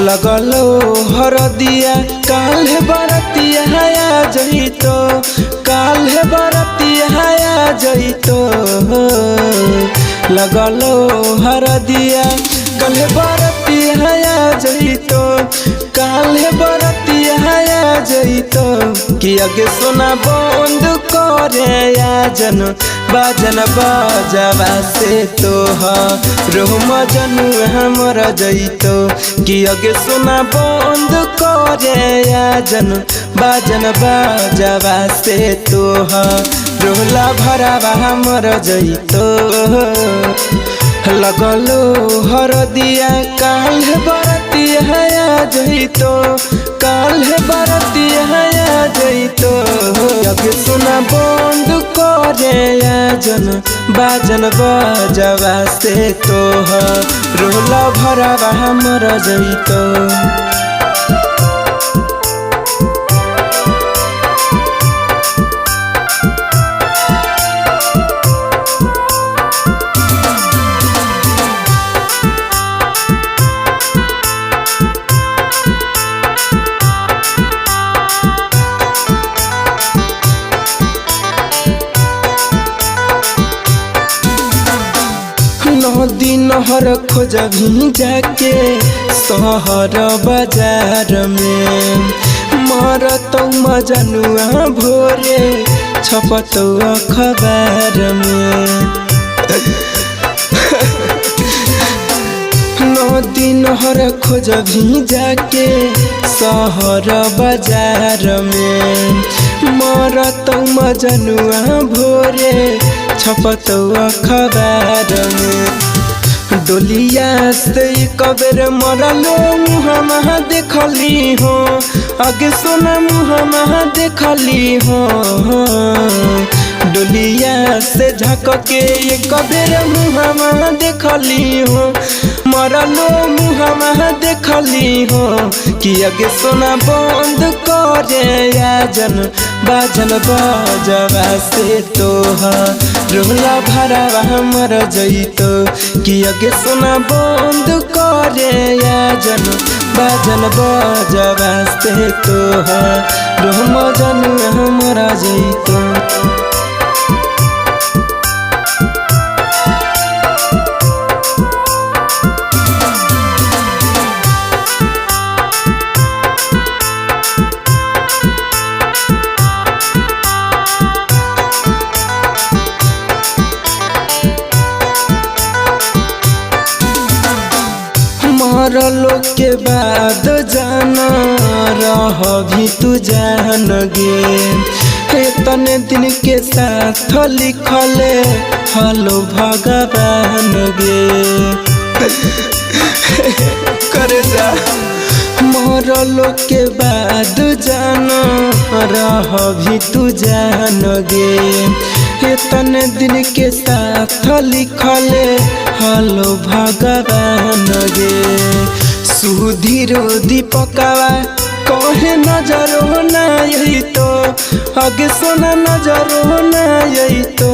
लगलो हरदिया काल्हे बरतिया आ जइतो काल्हे बरतिया आ जइतो लगलो हरदिया काल्हे बरतिया आ जइतो काल्हे बरतिया आ जइतो कि आगे सोना बंद करे आजन बाजन बाजावा से तो रोह मजनू हमर जइतो कि आगे सोना बंद करे आजन बाजन बाजावा से तो रोहला भरावा हमर जइतो लगलो हरदिया काल्हे बरतिया आ जइतो काल्हे बरतिया आ जइतो आगे सोना बंद करे आजन बाजन बाजावा से तो रोहला भरावा हमर जइतो। नदी नहर खोजभी जाके शहर बाजार में मरतौ मजनुआ भोरे छपतौ अखबार में नदी नहर खोजभी जाके शहर बाजार में मरतौ मजनुआ भोरे छपतौ अखबार में डोलिया से कबेर मरलो मुहमा देखली हो आगे सोना मुहमा देखली हो डोलिया से झक के कबेर मुहमा देखली हो मरलो मुहमा देखली हो कि आगे सोना बंद करे आजन बाजन बाजावा से तो रोहला भरावा हमर जइतो कि आगे सोना बंद करे आजन बाजन बाजावा से तो रोह मजन हमर जइतो। मरलो के बाद जाना रह भी तू जान गे तने दिन के साथ लिखले हलो भगवान गे करे जा मरलो के बाद जाना रह भी तू जान गे तने दिन के साथ लिखले हलो भगवान गे सुधीरो दीपकवा कहे नजरो ना यही तो आगे सोना नजरो ना यही तो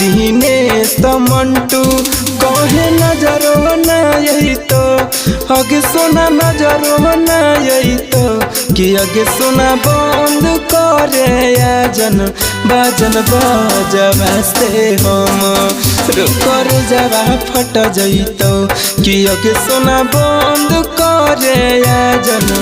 दिनेश मंटू कहे नजरो ना यही तो आगे सोना नजरो ना यही तो कि आगे सोना बंद करे आजन बाजन बाजावा से हम कर जावा फट जइतो कि आगे सोना बंद करे आजन